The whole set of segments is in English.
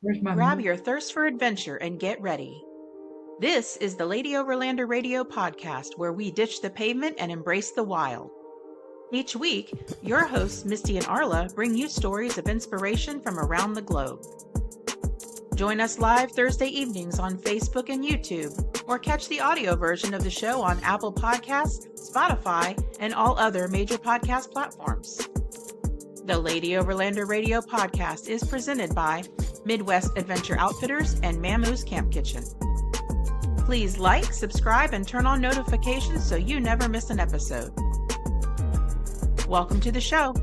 Grab your thirst for adventure and get ready. This is the Lady Overlander Radio podcast, where we ditch the pavement and embrace the wild. Each week, your hosts, Misti and Arla, bring you stories of inspiration from around the globe. Join us live Thursday evenings on Facebook and YouTube, or catch the audio version of the show on Apple Podcasts, Spotify, and all other major podcast platforms. The Lady Overlander Radio podcast is presented by Midwest Adventure Outfitters and Mamoo's Camp Kitchen. Please like, subscribe, and turn on notifications so you never miss an episode. Welcome to the show.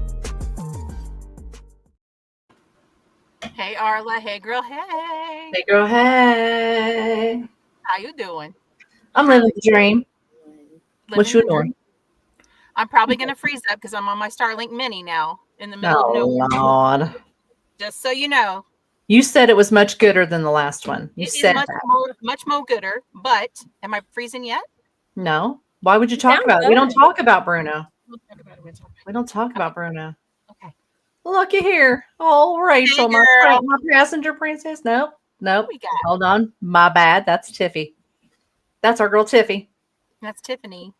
Hey, Arla. Hey, girl. Hey. Hey, girl. Hey. How you doing? I'm living the dream. What you doing? I'm probably going to freeze up because I'm on my Starlink Mini now in the middle of nowhere. Lord. Just so you know. You said it was much gooder than the last one. You said much more gooder, but am I freezing yet? No. Why would you talk about it? We don't talk about Bruno. We don't talk about Bruno. Okay. Looky here. Oh, Rachel, hey, my passenger princess. Nope. Hold on. My bad. That's Tiffy. That's our girl Tiffy. That's Tiffany.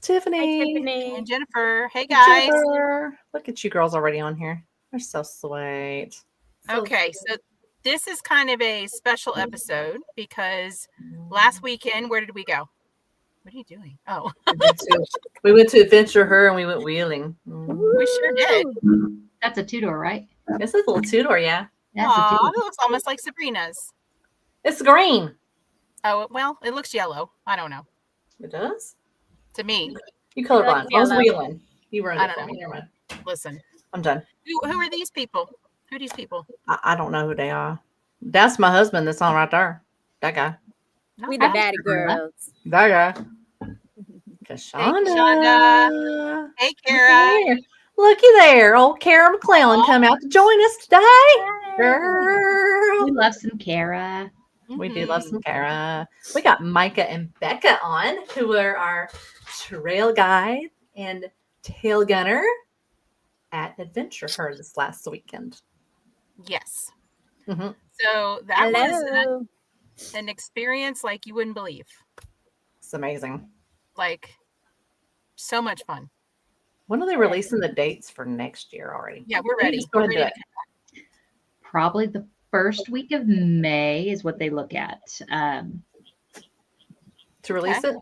Tiffany. Hi, Tiffany. And Jennifer. Hey, guys. Jennifer. Look at you girls already on here. They're so sweet. Okay, so this is kind of a special episode because last weekend, where did we go? What are you doing? Oh. we went to AdventureHER and we went wheeling. We sure did. That's a two-door, right? It's a little two-door, yeah. Aww, it looks almost like Sabrina's. It's green. Oh, well, it looks yellow. I don't know. It does? To me. You colorblind. I was wheeling. You ruined I it don't for me. know. Never mind. Listen. I'm done. Who are these people? Who are these people? I don't know who they are. That's my husband that's on right there. That guy. We the baddie girls. That guy. Kashonda. Hey, Kara. Looky there. Old Kara McClellan come out to join us today. Girl. We love some Kara. We do love some Kara. We got Micah and Becca on, who are our trail guide and tail gunner at AdventureHER this last weekend. Yes. Mm-hmm. So that was an experience like you wouldn't believe. It's amazing. Like, so much fun. When are they releasing the dates for next year already? Yeah, we're ready. Go ahead and do it. Probably the first week of May is what they look at. To release it?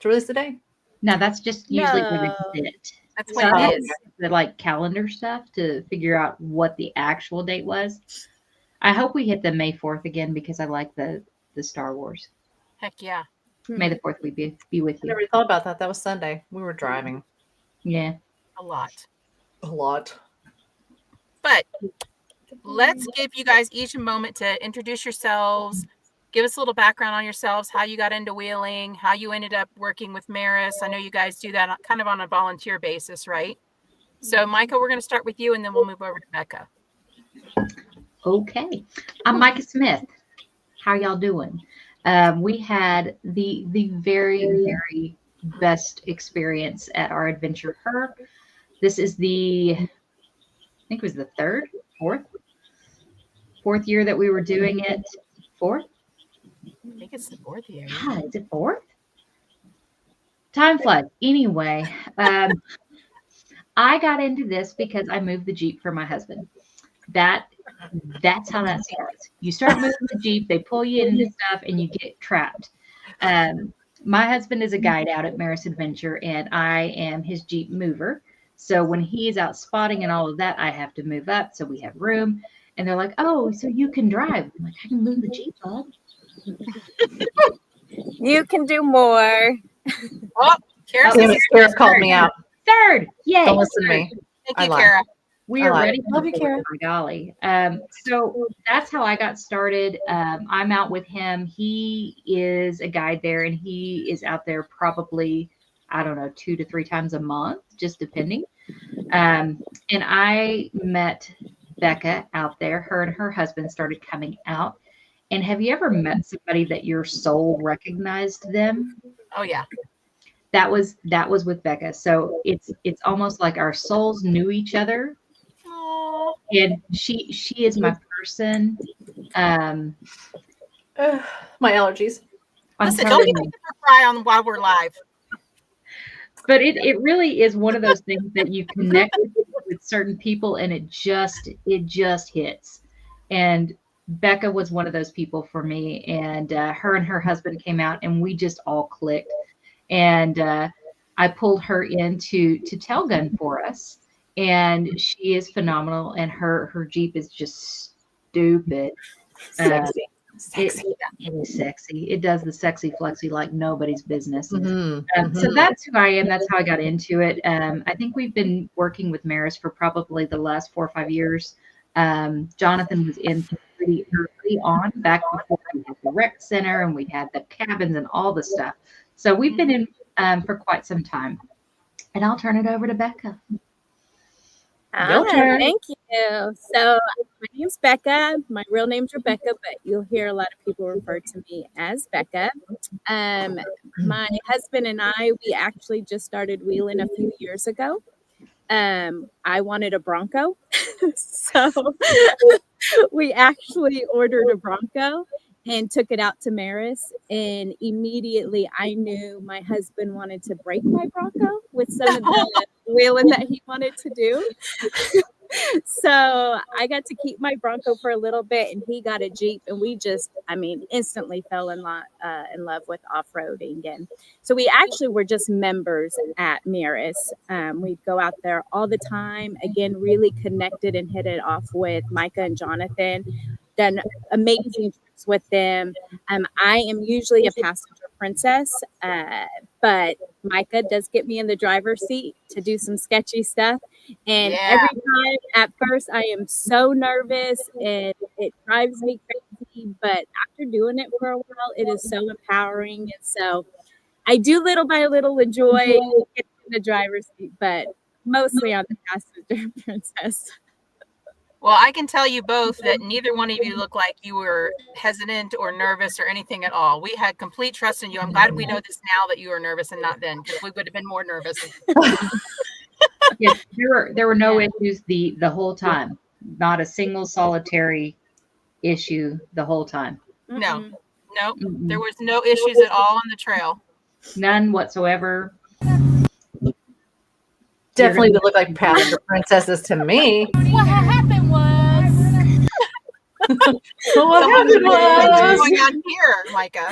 To release the day? No, that's just usually where they sit. That's what it is. The like calendar stuff to figure out what the actual date was. I hope we hit the May 4th again because I like the Star Wars. Heck yeah. May the 4th we be with I you. never thought about that. That was Sunday. We were driving. Yeah. A lot. But let's give you guys each a moment to introduce yourselves. Give us a little background on yourselves, how you got into wheeling, how you ended up working with Merus. I know you guys do that kind of on a volunteer basis, right? So, Micah, we're going to start with you, and then we'll move over to Becca. Okay. I'm Micah Smith. How y'all doing? We had the very, very best experience at our AdventureHER. This is I think it was the fourth year that we were doing it. Fourth? I think it's the fourth year. God, is it fourth? Time flies. Anyway, I got into this because I moved the Jeep for my husband. That's how that starts. You start moving the Jeep, they pull you into stuff, and you get trapped. My husband is a guide out at Merus Adventure, and I am his Jeep mover. So when he's out spotting and all of that, I have to move up so we have room. And they're like, "Oh, so you can drive?" I'm like, "I can move the Jeep, bud." You can do more. Oh, Kara called me out. Third. Yay. Don't listen to me. Thank you, Kara. We are ready. Love you, Kara. My golly. So that's how I got started. I'm out with him. He is a guide there, and he is out there probably, I don't know, 2 to 3 times a month, just depending. And I met Becca out there. Her and her husband started coming out. And have you ever met somebody that your soul recognized them? Oh yeah. That was with Becca. So it's almost like our souls knew each other. And she is my person Um, My allergies. I'm Listen, telling don't you. make her cry on while we're live. But it really is one of those things that you connect with certain people, and it just hits. And Becca was one of those people for me, and her and her husband came out, and we just all clicked. And I pulled her in to tail gun for us, and she is phenomenal. And her Jeep is just stupid. Sexy. It is sexy. It does the sexy flexy like nobody's business. Mm-hmm. So that's who I am. That's how I got into it. I think we've been working with Merus for probably the last 4 or 5 years. Jonathan was in pretty early on, back before we had the rec center and we had the cabins and all the stuff. So we've been in for quite some time. And I'll turn it over to Becca. Your turn. Thank you. So my name's Becca. My real name's Rebekah, but you'll hear a lot of people refer to me as Becca. My husband and I, we actually just started wheeling a few years ago. I wanted a Bronco, so we actually ordered a Bronco and took it out to Merus, and immediately I knew my husband wanted to break my Bronco with some of the wheeling that he wanted to do. So I got to keep my Bronco for a little bit, and he got a Jeep, and we just, instantly fell in love with off-roading. And so we actually were just members at Merus. We'd go out there all the time. Again, really connected and hit it off with Micah and Jonathan. Done amazing trips with them. I am usually a passenger princess, but Micah does get me in the driver's seat to do some sketchy stuff. And every time, at first, I am so nervous and it drives me crazy. But after doing it for a while, it is so empowering. And so I do little by little enjoy getting in the driver's seat, but mostly I'm the passenger princess. Well, I can tell you both that neither one of you look like you were hesitant or nervous or anything at all. We had complete trust in you. I'm glad we know this now that you were nervous and not then, because we would have been more nervous. Yes, there were no issues the whole time. Not a single solitary issue the whole time. No, there was no issues at all on the trail. None whatsoever. Definitely would look like passenger princesses to me. What happened was What's going on here, Micah?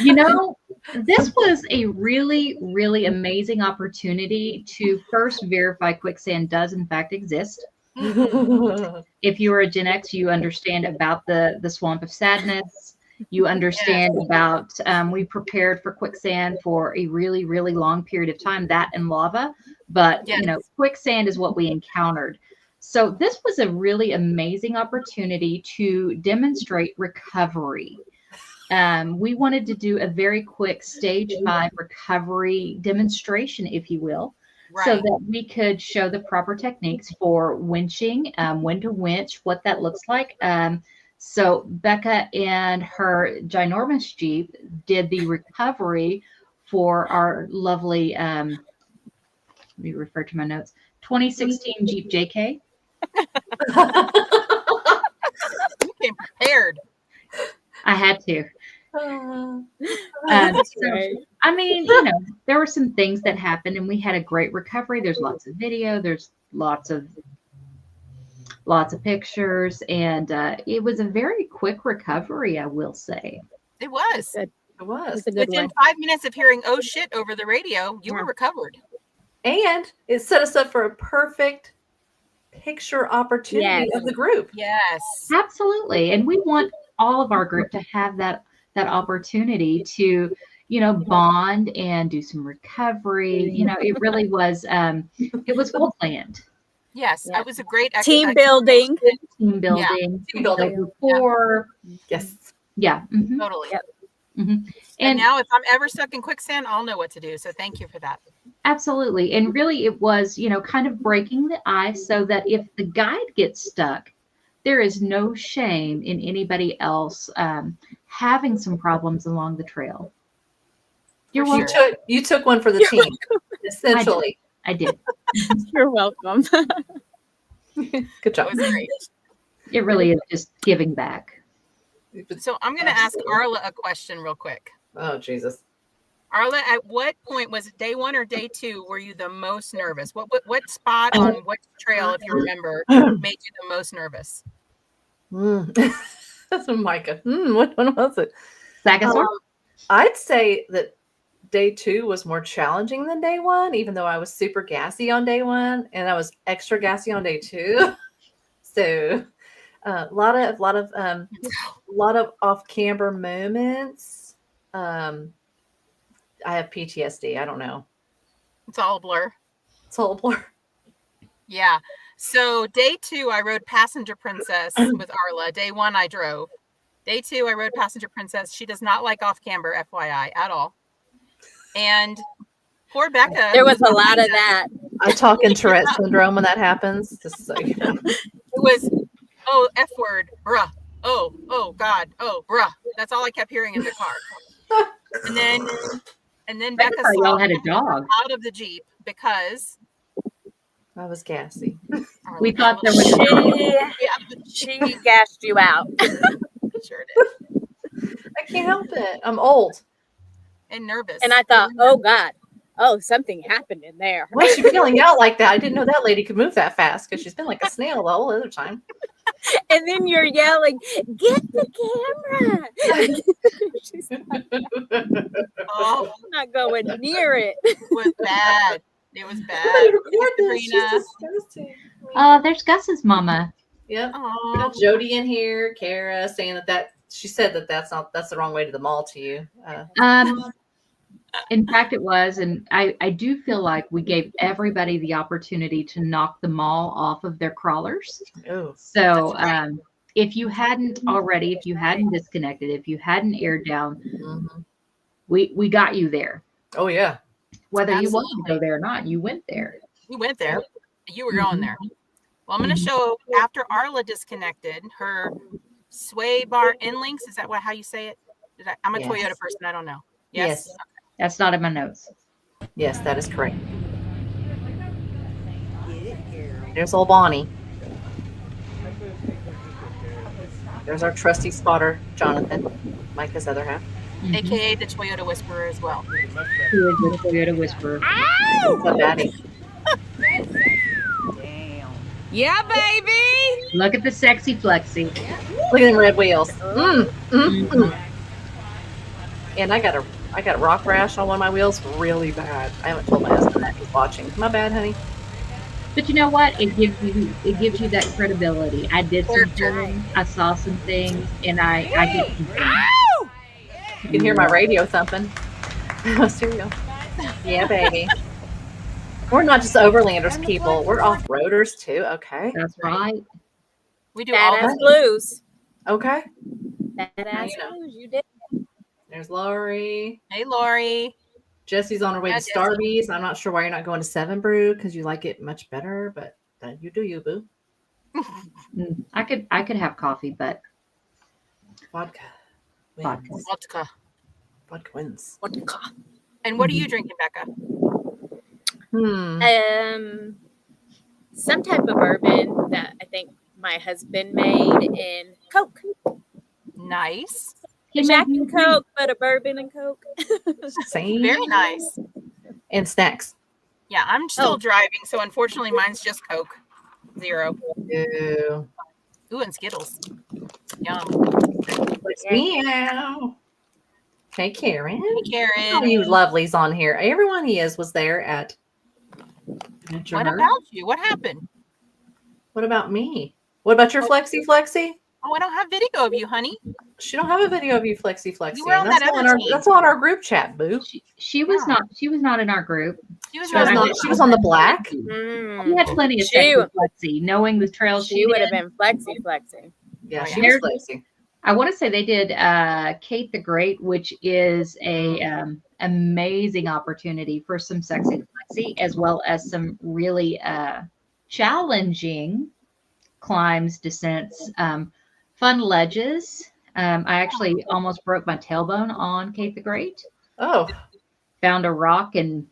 You know, this was a really, really amazing opportunity to first verify quicksand does in fact exist. If you are a Gen X, you understand about the swamp of sadness. You understand about we prepared for quicksand for a really, really long period of time, that and lava. But, you know, quicksand is what we encountered. So this was a really amazing opportunity to demonstrate recovery. We wanted to do a very quick stage 5 recovery demonstration, if you will, so that we could show the proper techniques for winching, when to winch, what that looks like. So Becca and her ginormous Jeep did the recovery for our lovely, let me refer to my notes, 2016 Jeep JK. You came prepared. I had to. That's right. I mean, you know, there were some things that happened and we had a great recovery. There's lots of video. There's lots of pictures. And it was a very quick recovery, I will say. It was. It was. Within 5 minutes of hearing, oh shit, over the radio, you were recovered. And it set us up for a perfect picture opportunity of the group. Yes. Absolutely. And we want all of our group to have that opportunity to, you know, bond and do some recovery. You know, it really was, it was well planned. Yes, it was a great team building. Team building. Yeah. Team building. Before. Yes. Yeah. Mm-hmm. Totally. Yep. Mm-hmm. And now if I'm ever stuck in quicksand, I'll know what to do. So thank you for that. Absolutely. And really it was, you know, kind of breaking the ice so that if the guide gets stuck, there is no shame in anybody else having some problems along the trail. You took one for the team, essentially. I did. You're welcome. Good job. It was great. It really is just giving back. So I'm going to ask Arla a question real quick. Oh, Jesus. Arla, at what point, was it day 1 or day 2, were you the most nervous? What spot on what trail, if you remember, made you the most nervous? That's a Micah. What one was it? Sagasaur? I'd say that day 2 was more challenging than day 1, even though I was super gassy on day 1 and I was extra gassy on day 2. So a lot of off camber moments. I have PTSD. I don't know. It's all a blur. It's all a blur. Yeah. So day 2, I rode Passenger Princess with Arla. Day 1, I drove. Day 2, I rode Passenger Princess. She does not like off camber, FYI, at all. And poor Becca. There was a lot of that. I talk in Tourette syndrome when that happens. Just so you know. It was, oh, F word, bruh. Oh, God. Oh, bruh. That's all I kept hearing in the car. And then Becca thought y'all had a saw dog. out of the Jeep because I was gassy. We thought there was She gassed you out. Sure did. I can't help it. I'm old. And nervous. And I thought, oh God, something happened in there. Why is she feeling out like that? I didn't know that lady could move that fast because she's been like a snail the whole other time. And then you're yelling, get the camera. She's Oh, not going near it. it was bad. It was bad. Sabrina. Oh, there's Gus's mama. Yep. Aw. We got Jody in here. Kara saying that she said that's the wrong way to the mall to you. In fact, it was, and I do feel like we gave everybody the opportunity to knock the mall off of their crawlers. Oh, So if you hadn't already, if you hadn't disconnected, if you hadn't aired down, we got you there. oh yeah. Whether you wanted to go there or not, you went there. You went there. You were going there. Well, I'm going to show, after Arla disconnected, her sway bar end links. Is that how you say it? I'm a Yes. Toyota person. I don't know. Yes. That's not in my notes. Yes, that is correct. There's old Bonnie. There's our trusty spotter, Jonathan, Micah's other half. AKA the Toyota Whisperer as well. Who is the Toyota Whisperer? What's up, Daddy? Yeah, baby. Look at the sexy flexi. Look at them red wheels. And I got a rock rash on one of my wheels really bad. I haven't told my husband that. He's watching. My bad, honey. But you know what? It gives you that credibility. I did some things, I saw some things, and I did some things. You can hear my radio thumping. Cereal. Yeah, baby. We're not just overlanders, people. We're off-roaders too. Okay. That's right. We do all Badass that. blues. Okay. Badass You know. blues. You did. There's Lori. Hey, Lori. Jesse's on her way Yeah, to Starbucks. I'm not sure why you're not going to 7 Brew because you like it much better, but you do you, boo. I could have coffee, but Vodka. vodka. Vodka. Vodka wins. And what are you drinking, Becca? Some type of bourbon that I think my husband made in Coke. Nice. Jack and Coke, but a bourbon and Coke. Same. Very nice. And snacks. Yeah, I'm still driving, so unfortunately mine's just Coke. 0. Ew. Ooh, and Skittles. Yum. Meow. Hey, Karen. Hey, All Karen. you lovelies on here. Everyone was there at Adventure What Her. about you? What happened? What about me? What about your Flexi? Oh, I don't have video of you, honey. She don't have a video of you, Flexi. You were on And that other team. that's on our group chat, boo. She was not in our group. She was She was on not. our She was on the black. She had plenty of She- sexy flexi, knowing the trails She would have been flexi. Yeah, Oh, she yeah. was Flexi. I want to say they did Kate the Great, which is a amazing opportunity for some sexy flexi, as well as some really challenging climbs, descents, fun ledges. I actually almost broke my tailbone on Kate the Great. Oh, Found a rock, and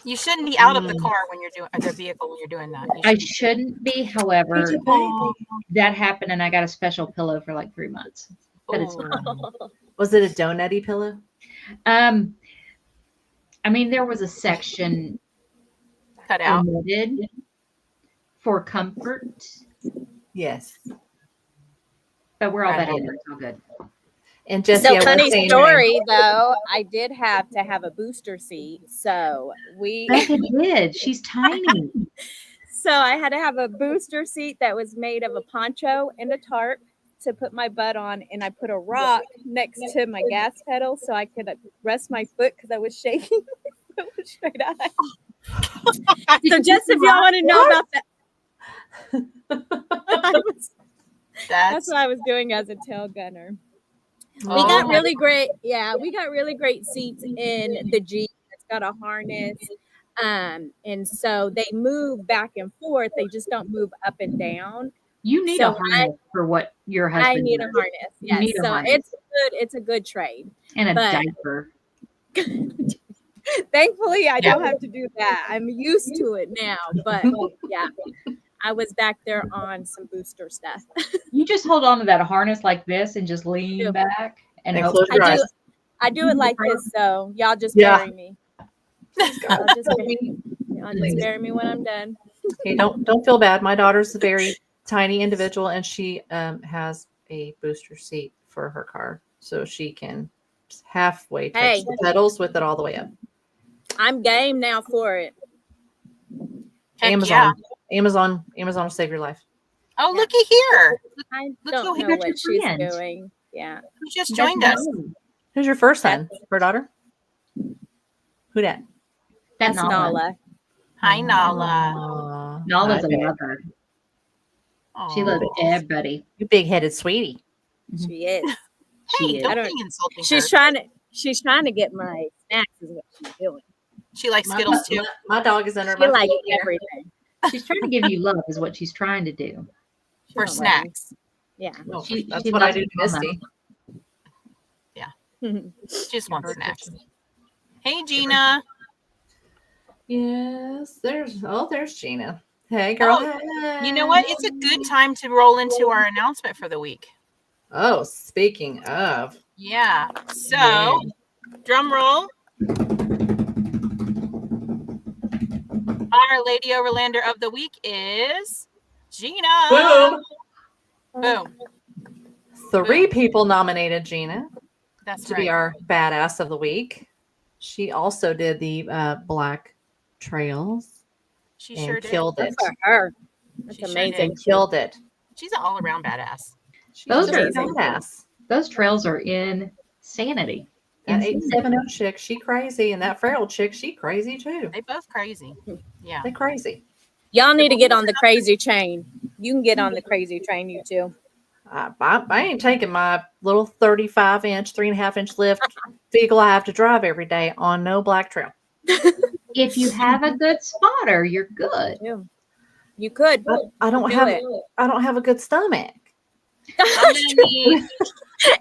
You shouldn't be out of the car when you're doing the vehicle when you're doing that. You I shouldn't. shouldn't be. However, Oh, that happened, and I got a special pillow for like 3 months. but it's Oh. Was it a donutty pillow? I mean, there was a section Cut out. omitted for comfort, Yes. but we're all Right. better. It's all good. And Jesse, So I was funny saying, story though, I did have to have a booster seat. So Becca did. She's tiny. so I had to have a booster seat that was made of a poncho and a tarp to put my butt on, and I put a rock next to my gas pedal so I could rest my foot because I was shaking. My foot was straight up. So just if y'all want to know about that, that's what I was doing as a tail gunner. We got really great, we got really great seats in the Jeep. It's got a harness. And so they move back and forth. They just don't move up and down. You need a harness for what your husband I need does. a harness. You Yes. need a So harness. it's a good trade. And a but- diaper. Thankfully, I don't have to do that. I'm used to it now. But yeah, I was back there on some booster stuff. You just hold on to that harness like this and just lean back and hope. close your eyes. I do it like this, so y'all just Yeah. bury me. Y'all just bury me when I'm done. Okay, don't feel bad. My daughter's a very tiny individual, and she has a booster seat for her car, so she can just halfway touch Hey. the pedals with it all the way up. I'm game now for it. Heck Amazon, Amazon will save your life. Oh, looky here. I Look don't who know got what your she's friend. doing. Yeah. Who just joined us? Who's your first son or daughter? Who that? That's That's Nala. Nala. Hi, Nala. Aw, Nala's a okay. lover. She Aw. loves everybody. You big-headed sweetie. She is. Hey, She is. don't I be don't- insulting She's her. trying to get my snacks is what she's doing. She likes Skittles too. My dog is under She my likes feet here. everything. She's trying to give you love, is what she's trying to do. For Don't snacks. Yeah. Well, She- that's she what I loves do to mama. Misty. She just wants snacks. Hey, Gina. Yes, there's Gina. Hey, girl. Oh, hey. You know what? It's a good time to roll into our announcement for the week. Oh, speaking of, Yeah. So, Yeah. drum roll. Our Lady Overlander of the week is Gina. boom, Boom. 3 people nominated Gina That's to right. be our badass of the week. She also did the Black Trails She and sure did. killed Good it. for her. That's She sure amazing. And killed it. She's an all-around badass. She's Those a are- badass. Those trails are insanity. That Insanity. 870 chick, she crazy, and that feral chick, she crazy too. They both crazy. Yeah. They crazy. Y'all need to get on the crazy train. You can get on the crazy train, you too. I ain't taking my little 35-inch, 3.5-inch lift vehicle I have to drive every day on no black trail. If you have a good spotter, you're good. You could. I don't Do have it. I don't have a good stomach. I'm gonna need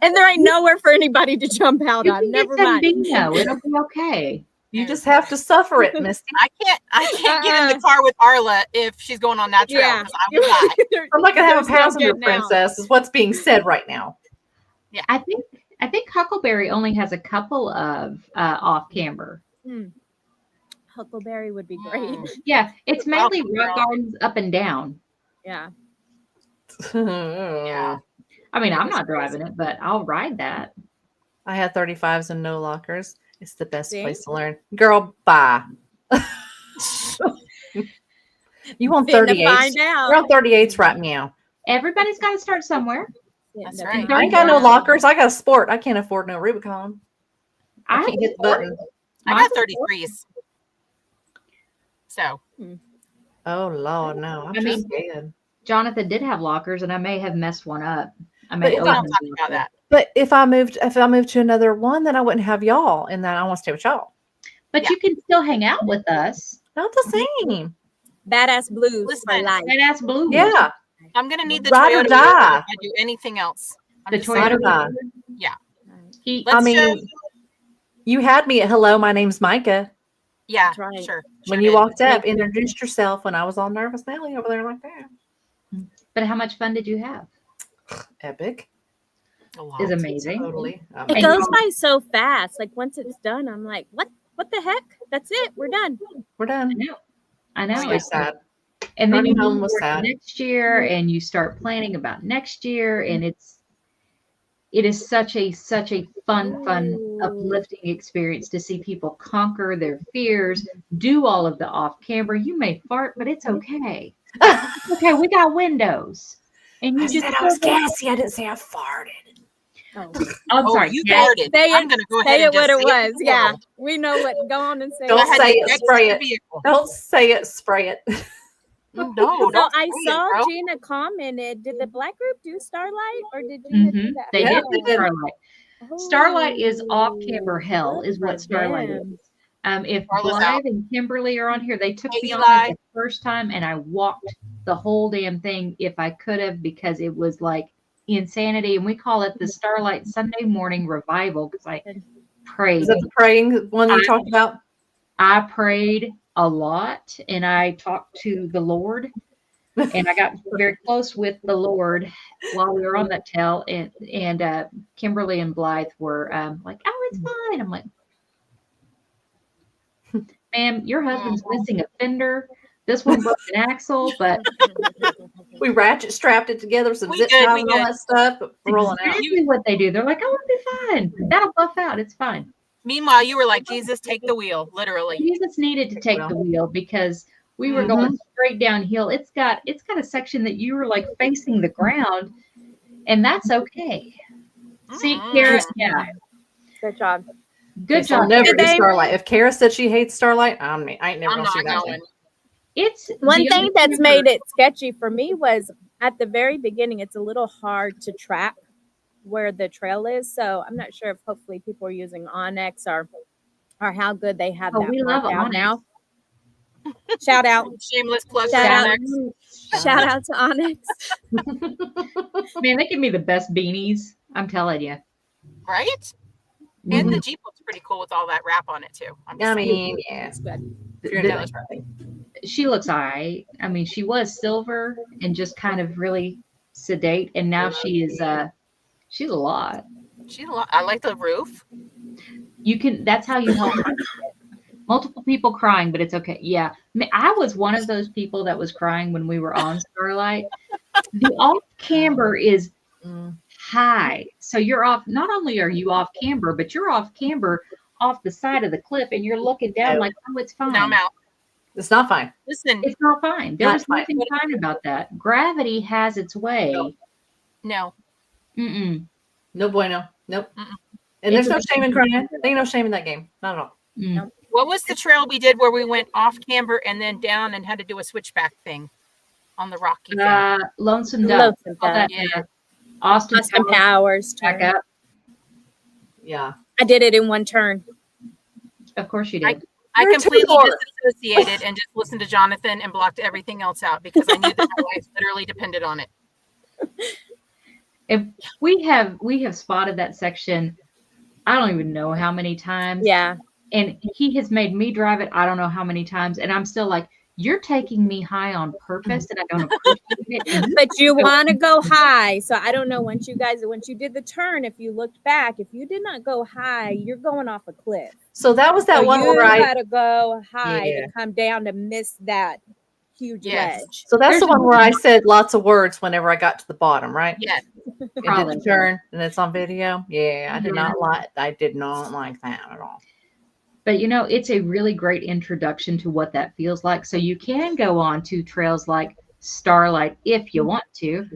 And there ain't nowhere for anybody to jump out You on. can Never get some mind. bingo. It'll be okay. You just have to suffer it, Misty. I can't get in the car with Arla if she's going on that trail Yeah. 'cause I will die. I'm not gonna have There's a no passenger getting out. princess, is what's being said right now. I think Huckleberry only has a couple of off camber. Huckleberry would be great. Yeah, it's mainly Welcome, rock girl. gardens up and down. Yeah. Yeah. I mean, It I'm was not driving it, but I'll ride that. I had 35s and no lockers. It's the best See? place to learn. Girl, bye. You want Finna 38s? find out. You're on 38s right now. Everybody's got to start somewhere. That's Finna right. I find ain't got no out. lockers. I got a sport. I can't afford no Rubicon. I can't hit the button. I got 33s. So Oh Lord, no. I'm I just mean- scared. Jonathan did have lockers, and I may have messed one up. I But may we owe don't him talk a about locker. that. But if I moved to another one, then I wouldn't have y'all, and then I want to stay with y'all. But Yeah. you can still hang out with us. Not the same. Badass blues for Listen. life. That ass blue. Yeah. I'm gonna need the Ride or Toyota die. if I do anything else. I'm The just Toyota. saying. die. He, Let's I mean, you had me at hello. My name's Micah. yeah, That's right. sure. When sure you did. walked up, introduced yourself when I was all nervous Nelly over there like that. but how much fun did you have? Epic. A lot. is amazing. Totally. It And goes by so fast. Like once it's done, I'm like, what the heck? That's it. We're done. We're done. I know. So sad. And then Running you home move was forward to sad. next year, and you start planning about next year, and it is such a fun, uplifting experience to see people conquer their fears, do all of the off camber. You may fart, but it's okay. Okay, we got windows, and you just I was gassy. I didn't say I farted. I'm Oh, sorry. you yes. farted. Say I'm it. going to go Say ahead it and what just it say was. to the Yeah, world. we know what. Go on and say Don't I it. had say to it, exit spray the it. vehicle. Don't say it. Spray it. No, So don't I say it, saw bro. Gina commented. Did the black group do Starlight or did Gina do that? They Yeah, did they do did. Starlight. Starlight is off camber hell, is Good what for Starlight them. is. If Arla's Blythe out. and Kimberly are on here, they took Hey, me on Eli. it the first time, and I walked the whole damn thing if I could have, because it was like insanity. And we call it the Starlight Sunday Morning Revival because I prayed. Is that the praying one you talked about? I prayed a lot, and I talked to the Lord, and I got very close with the Lord while we were on that tail. And Kimberly and Blythe were like, "Oh, it's fine." I'm like, "Ma'am, your husband's missing a fender. This one broke an axle, but We ratchet strapped it together, some We zip good, ties we and all good. that stuff, but we're rolling out. exactly what they do. They're like, "Oh, it'll be fine. That'll buff out. It's fine." Meanwhile, you were like, Jesus, take the wheel, literally. Jesus needed to take the wheel because we were going straight downhill. It's got a section that you were like facing the ground, and that's okay. See, Kara, yeah, Good job. good So I'll job. never Did do they- Starlight. If Kara said she hates Starlight, I ain't never I'm gonna see not that going. one. It's One the thing only that's camber- made it sketchy for me was at the very beginning, it's a little hard to track where the trail is. So I'm not sure if hopefully people are using Onyx or how good they have Oh, that we love marked out Onyx. now. Shout out. Shameless plug for Shout out. Onyx. Shout out to Onyx. Man, they give me the best beanies. I'm telling you. Right? And the Jeep looks pretty cool with all that wrap on it, too. I'm just I saying. mean, yeah. It's good. If you're in Dallas, right? She looks alright. I mean, she was silver and just kind of really sedate, and now she is. She's a lot. I like the roof. You can. That's how you help. Multiple people crying, but it's okay. Yeah, I was one of those people that was crying when we were on Starlight. The off camber is high, so you're off. Not only are you off camber, but you're off camber off the side of the cliff, and you're looking down like, "Oh, it's fine." Now I'm out. It's not fine. Listen, It's not fine. There Not was nothing fine about that. Gravity has its way. no. Mm-mm. No bueno. Nope. Mm-mm. And there's no shame in crying. There ain't no shame in that game. Not at all. Mm. What was the trail we did where we went off camber and then down and had to do a switchback thing on the rocky thing? Lonesome Dove. Lonesome All that, Yeah. Austin Powers. back turn. up. Yeah. I did it in one turn. Of course you did. I You're completely too hard. disassociated and just listened to Jonathan and blocked everything else out because I knew that my life literally depended on it. If we have spotted that section, I don't even know how many times. Yeah. And he has made me drive it, I don't know how many times. And I'm still like, you're taking me high on purpose, and I don't appreciate it. But you want to go high. So I don't know, once you did the turn, if you looked back, if you did not go high, you're going off a cliff. So that was that So one you where I. gotta go high Yeah. to come down to miss that huge Yes. ledge. So that's There's the one where I said lots of words whenever I got to the bottom, right? Yes. And did Probably. the turn, and it's on video. Yeah, I did Yeah. not like. I did not like that at all. But it's a really great introduction to what that feels like. So you can go on to trails like Starlight if you want to,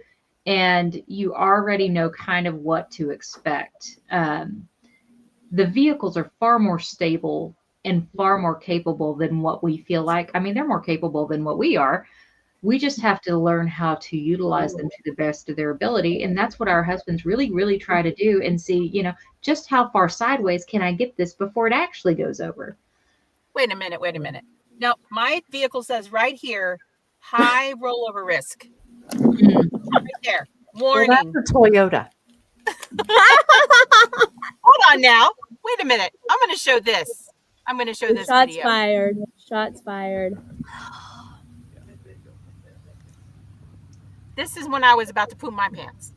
and you already know kind of what to expect. The vehicles are far more stable and far more capable than what we feel like. I mean, they're more capable than what we are. We just have to learn how to utilize them to the best of their ability. And that's what our husbands really, really try to do, and see, just how far sideways can I get this before it actually goes over? Wait a minute. No, my vehicle says right here, high rollover risk. Right there. Well, Warning. that's a Toyota. Hold on now. Wait a minute. I'm going to show this. I'm going to show this Shots video. fired. Shots fired. This is when I was about to poop my pants.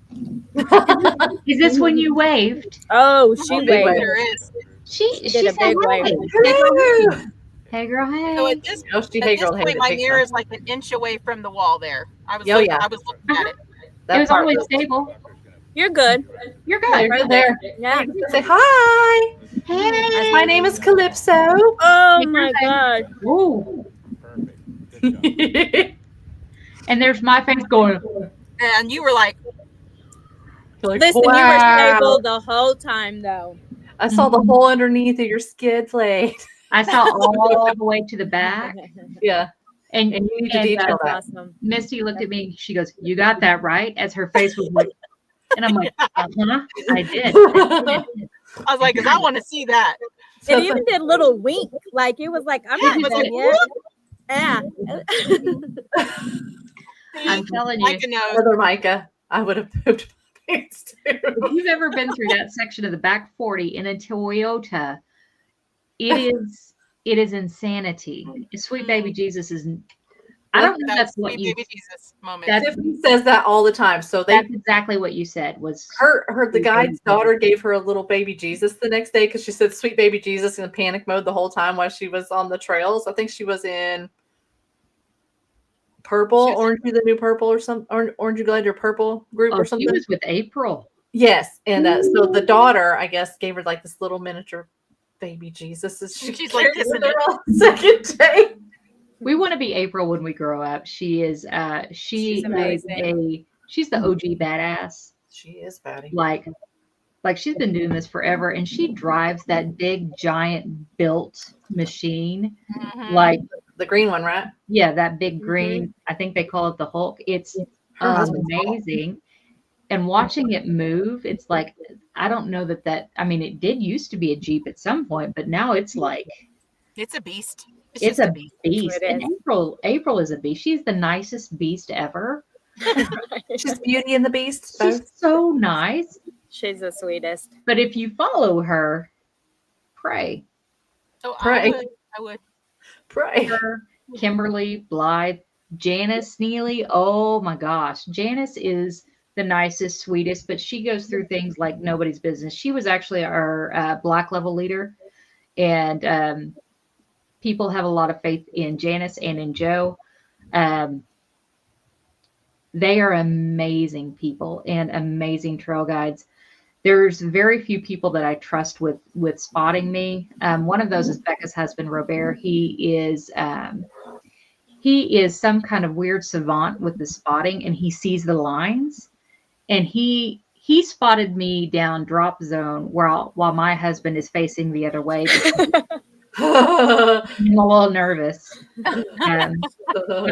Is this when you waved? Oh, she big waved. There is. She did said, a big wave. hey. Hello. Hey, girl, hey. So at this Oh, she at hey this girl point, hated my big mirror time. is like an inch away from the wall. There, I was. Oh, yeah. I was looking at it. That It was part always was- stable. You're good. You're Yeah, good. you're there. Yeah. You can say hi. Hey. My name is Calypso. Oh my God. Ooh. And there's my face going. And you were like, Like, Listen, you were wow. stable the whole time, though. I saw the hole underneath of your skid plate. I saw all the way to the back. Yeah. And And you need to detail that. Awesome. Misty looked at me. She goes, "You got that right?" As her face was like, and I'm like, "Uh-huh, I did." I was like, because I want to see that. It even did a little wink. Like, it was like, I'm Yeah, not it was done like, yet. Yeah. I'm telling you, Micah knows. Other Micah, I would have pooped my pants too. if you've ever been through that section of the back 40 in a Toyota, it is insanity. Sweet baby Jesus is. I don't know if that's what sweet you. baby Jesus moment. That's Tiffany says that all the time. So that's exactly what you said. Was the guide's daughter gave her a little baby Jesus the next day because she said sweet baby Jesus in panic mode the whole time while she was on the trails. I think she was in purple, Orange Be the New Purple or some Orange You Glad You're Purple group or She something. was with April. Yes. And so the daughter, I guess, gave her like this little miniature baby Jesus. She's like this on the second day. We want to be April when we grow up. She is. She's amazing. She's the OG badass. She is batty. Like she's been doing this forever, and she drives that big giant built machine. Mhm. Like The green one, right? yeah, that big green. I think they call it the Hulk. It's Her husband's amazing. And watching it move, it's like I don't know that. I mean, it did used to be a Jeep at some point, but now it's like It's a beast. it's just a beast. beast. It And April is a beast. She's the nicest beast ever. She's Beauty and the Beast. She's Both. so nice. She's the sweetest. But if you follow her, pray. Oh, Pray. I would. Pray. Her, Kimberly, Blythe, Janice Neely. Oh my gosh. Janice is the nicest, sweetest, but she goes through things like nobody's business. She was actually our black level leader. And people have a lot of faith in Janice and in Joe. They are amazing people and amazing trail guides. There's very few people that I trust with spotting me. One of those is Becca's husband, Robert. He is some kind of weird savant with the spotting, and he sees the lines. And he spotted me down drop zone while my husband is facing the other way. I'm a little nervous. But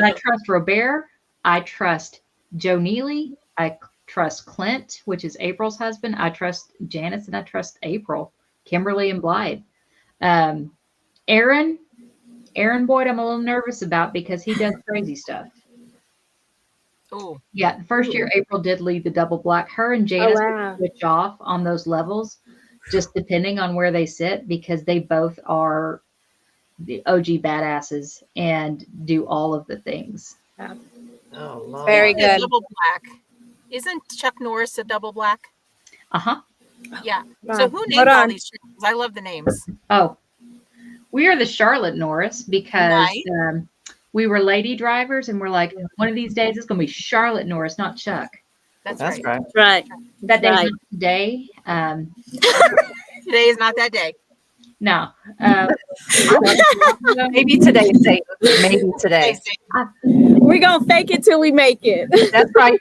I trust Robert. I trust Joe Neely. I trust Clint, which is April's husband. I trust Janice, and I trust April, Kimberly, and Blythe. Aaron Boyd, I'm a little nervous about because he does crazy stuff. Oh, Yeah, the first year April did lead the double black. Her and Janice switch off on those levels, just depending on where they sit, because they both are the OG badasses and do all of the things. Oh, Lord. Very good. double black. Isn't Chuck Norris a double black? Uh-huh. Yeah. Wow. So who Hold named all on. these chickens? I love the names. Oh, we are the Charlotte Norris because Nice. we were lady drivers, and we're like, one of these days it's going to be Charlotte Norris, not Chuck. That's That's right. right. Right. That day's Right. not today. Today is not that day. No. Maybe today, Satan. Maybe today. We're going to fake it till we make it. That's right.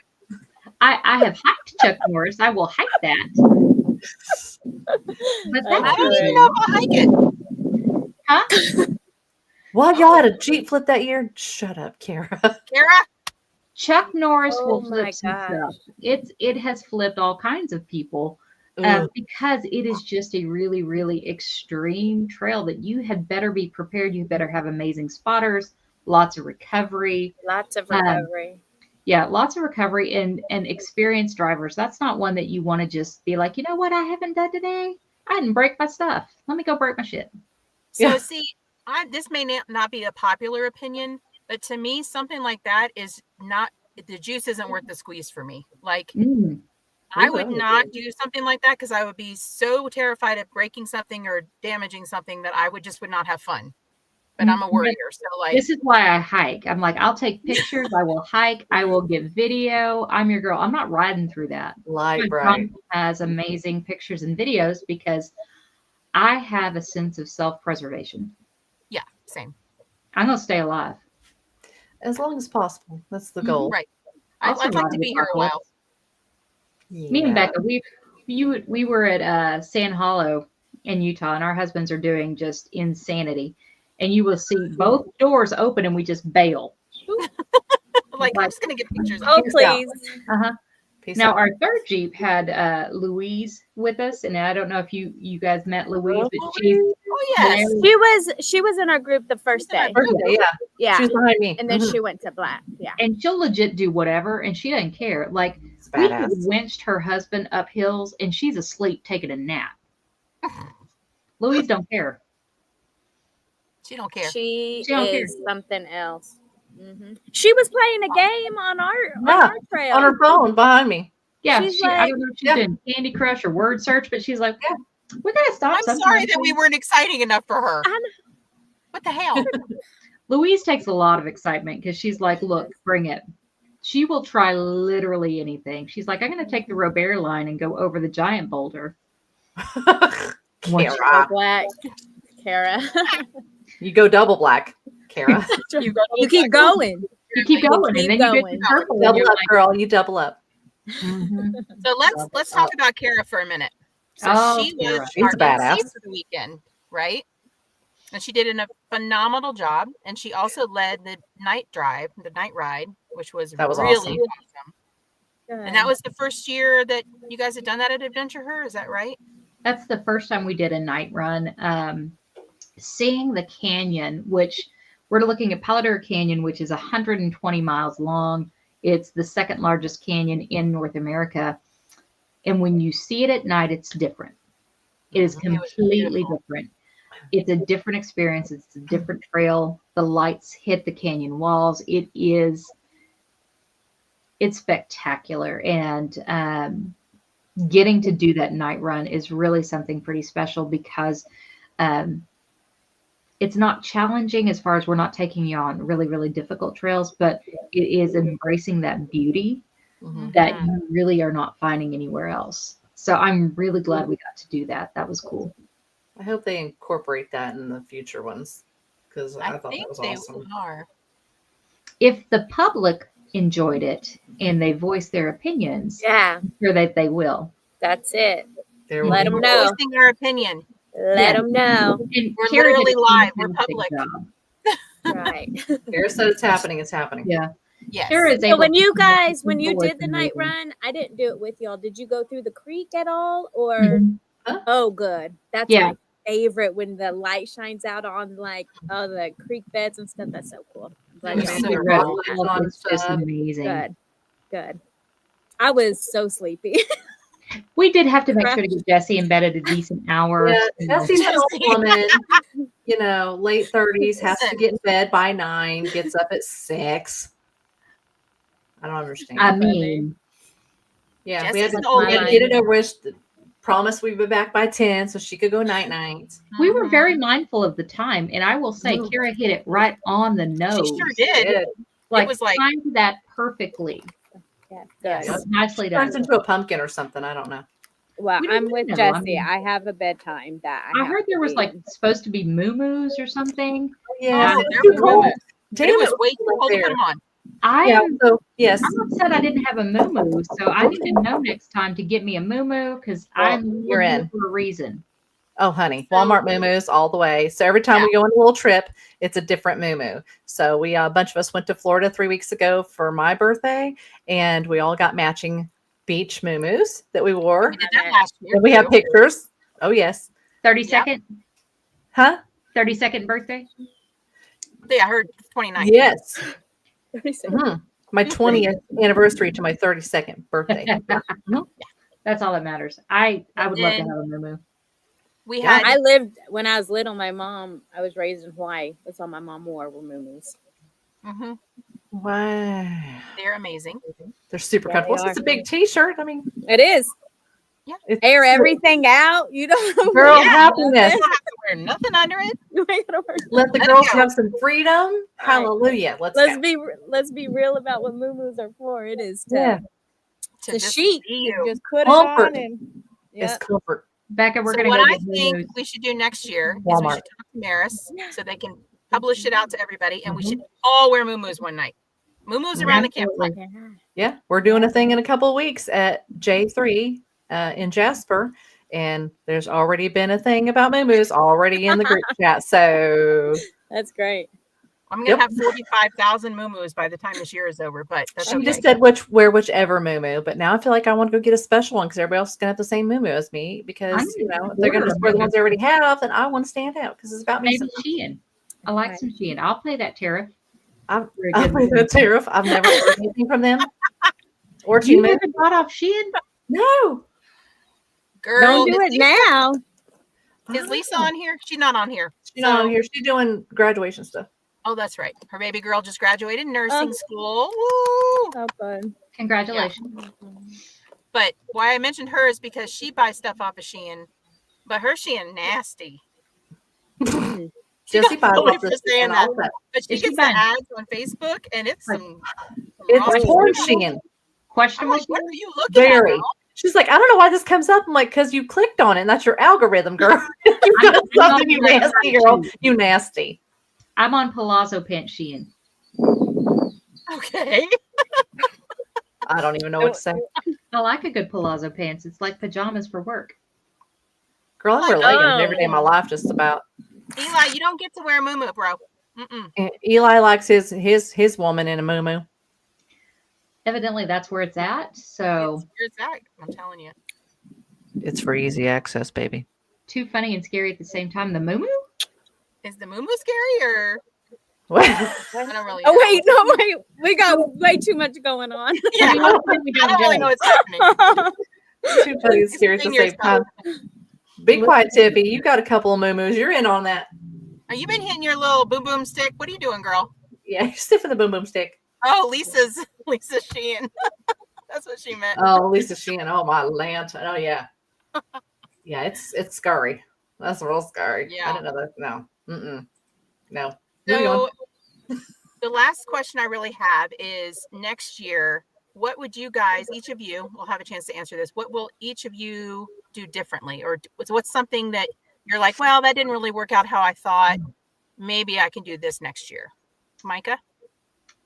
I have hiked Chuck Norris. I will hike that. But I that's don't even know if I'll hike it. huh? Well, y'all had a Jeep flip that year. Shut up, Kara. Kara? Chuck Norris Oh will my flip some gosh. stuff. It has flipped all kinds of people Ugh. because it is just a really, really extreme trail that you had better be prepared. You better have amazing spotters, lots of recovery. Lots of recovery. Yeah, lots of recovery and experienced drivers. That's not one that you want to just be like, you know what I haven't done today? I didn't break my stuff. Let me go break my shit. So Yeah. see, this may not be a popular opinion, but to me, something like that is not, the juice isn't worth the squeeze for me. Like, I would not do something like that because I would be so terrified of breaking something or damaging something that I would not have fun. But I'm a worrier, so like this is why I hike. I'm like, I'll take pictures. I will hike. I will get video. I'm your girl. I'm not riding through that. Light My bright. mom has amazing pictures and videos because I have a sense of self-preservation. yeah, same. I'm gonna stay alive. As long as possible. That's the goal. Right. I'll I'd like survive to the be here a apocalypse. while. Me and Becca, we were at Sand Hollow in Utah, and our husbands are doing just insanity. And you will see both doors open, and we just bail. Like, I'm just gonna get pictures. Oh, Peace out. please. Peace Now, out. our third Jeep had Louise with us, and I don't know if you guys met Louise, but she's Oh yes. She was in our group the first day. Birthday, yeah. Yeah. She was behind me. And then Mhm. she went to Black. Yeah. and she'll legit do whatever, and she doesn't care. Like It's we have badass. winched her husband up hills, and she's asleep taking a nap. Louise don't care. She don't care. She don't care. is something else. She was playing a game on our trail. On her phone behind me. Yeah, She's I like- don't know if she's doing Candy Crush or word search, but she's like, we gotta stop. I'm sorry sometimes." that we weren't exciting enough for her. I know. What the hell? Louise takes a lot of excitement because she's like, look, bring it. She will try literally anything. She's like, I'm going to take the Robert line and go over the giant boulder. Kara. Black. Kara. You go double black, Kara. You keep going. You keep going, keep and then you going. get to purple. and Double you're up, like, girl. You double up. mhm. So let's talk about Kara for a minute. So Oh, she Kara. was She's our a badass. MC for the weekend, right? And she did a phenomenal job. And she also led the night drive, the night ride, which was That was really awesome. awesome. And that was the first year that you guys had done that at AdventureHER. Is that right? That's the first time we did a night run. Seeing the canyon, which we're looking at Palo Duro Canyon, which is 120 miles long. It's the second largest canyon in North America. And when you see it at night, it's different. It is was completely beautiful. different. It's a different experience. It's a different trail. The lights hit the canyon walls. It's spectacular. And getting to do that night run is really something pretty special because it's not challenging as far as we're not taking you on really, really difficult trails, but it is embracing that beauty Mhm. that you really are not finding anywhere else. So I'm really glad we got to do that. That was cool. I hope they incorporate that in the future ones because I thought that think was they awesome. are. If the public enjoyed it and they voice their opinions, Yeah, I'm sure that they will. that's it. There Let we 'em go. know. Voicing our opinion. Let them know. And We're Kara did literally a live. We're fantastic public. job. Right. Kara said it's happening. It's happening. Yeah. Yes. Kara is So able when to you connect with when you people did with the night amazing- run, I didn't do it with y'all. Did you go through the creek at all? Or Mhm. oh, good. That's Yeah. my favorite when the light shines out on like the creek beds and stuff. That's so cool. I'm glad Yeah. y'all So did The that. cool. rock is just Stuff. amazing. Good. Good. I was so sleepy. We did have to make sure to get Jesse in bed at a decent hour. Yeah, you know. Jesse's an old woman, late 30s, has to get in bed by 9, gets up at 6. I don't understand. I mean, Yeah, Jesse's an we old had to woman. get it over with. Promised we'd be back by 10 so she could go night night. we were Mhm. very mindful of the time, and I will say, Mhm. Kara hit it right on the nose. She sure did. Like, was like- timed that perfectly. Yeah, Yes. good. It was nicely Turns done. into a pumpkin or something. I don't know. Well, We I'm didn't with know. Jesse. I mean- I have a bedtime that I have heard there to was be. like supposed to be moo-moos or something. Yeah, Oh, it's there too was cold. one. Damn, It was it way too cold to put them on. Yeah, so yes. I'm upset I didn't have a moo-moo, so I need to know next time to get me a moo-moo because Well, I'm you're looking in. for a reason. Oh, honey, Walmart moo-moos all the way. So every time we go on a little trip, it's a different moo-moo. So a bunch of us went to Florida 3 weeks ago for my birthday, and we all got matching beach moo-moos that we wore. We did that last year. And we have too. pictures. Oh, yes. 32nd? Huh? 32nd birthday? Yeah, I heard 29. Yes. 36. Mhm. My 20th anniversary to my 32nd birthday. That's all that matters. I would love to then- have a moo-moo. We Yeah, had I lived when I was little. My mom, I was raised in Hawaii. That's all my mom wore were muumuus. Mm-hmm. Wow. They're amazing. They're super Yeah, comfortable. they It's are. a big t-shirt. I mean, It is. it's Air everything out. You don't girl Yeah. happiness. You don't have to wear nothing under it. You ain't gotta worry. Let the Let it girls go. have some freedom. Hallelujah. Let's go. Let's be real about what muumuus are for. It is to Yeah. To to just sheet. be You you. just put Comfort. it on and It's comfort. Becca, we're So gonna what go I get think Lulu's. we should do next year is we Walmart. should talk to Merus so they can publish it out to everybody, and we Mhm. should all wear muumuus one night. Muumuus around the campfire. Absolutely. Yeah, we're doing a thing in a couple of weeks at J3 in Jasper, and there's already been a thing about muumuus already in the group chat. So That's great. I'm gonna have 45,000 muumuus by the time this year is over, but that's she okay. just said wear whichever muumuu, but now I feel like I want to go get a special one because everybody else is gonna have the same muumuu as me because if they're gonna just wear the ones they already have, then I want to stand out because it's about me. Maybe Shein. I like some Shein. I'll play that tariff. I'm Very good. with the tariff. I've never heard anything from them or You Timu. haven't bought off Shein? No. Girl, Don't do is it now. Lisa on here? She's not on here. She's not on here. She's doing graduation stuff. Oh, that's right. Her baby girl just graduated nursing Oh. school. Woo! How fun. Congratulations. But why I mentioned her is because she buys stuff off of Shein, but her Shein nasty. She Jesse got buys bullied off for this saying and that. all that. But she Is she gets the buying- ads on Facebook, and it's some It's raw porn stuff. Shein. I'm Questionable like, what Shein? are you looking at? Very. Girl? She's like, I don't know why this comes up. I'm like, because you clicked on it, and that's your algorithm, girl. You got something, you nasty girl. You nasty. I'm on Palazzo Pants Shein. Okay. I don't even know what to say. I like a good palazzo pants. It's like pajamas for work. Girl, I wear leggings Oh. every day of my life, just about. Eli, you don't get to wear a muumuu, bro. Mm-mm. And Eli likes his woman in a muumuu. Evidently, that's where it's at. So, It's that. I'm telling you. It's for easy access, baby. too funny and scary at the same time. The muumuu? Is the muumuu scary or What? I don't really Oh know. wait, no wait. We got way too much going on. Yeah, I don't really know what's happening. Too funny and scary at the same time. Be quiet, Tiffy. You got a couple of muumuus. You're in on that. Are you been hitting your little boom boom stick? What are you doing, girl? Yeah, you're stiffing the boom boom stick. Oh, Lisa's Sheehan. That's what she meant. Oh, Lisa Sheehan. Oh, my land. Oh, yeah. Yeah, it's scary. That's real scary. Yeah. I didn't know that. No. Mm-mm. No. Moving So on. the last question I really have is next year, what would you guys, each of you will have a chance to answer this. What will each of you do differently? Or what's something that you're like, well, that didn't really work out how I thought. Maybe I can do this next year. Micah?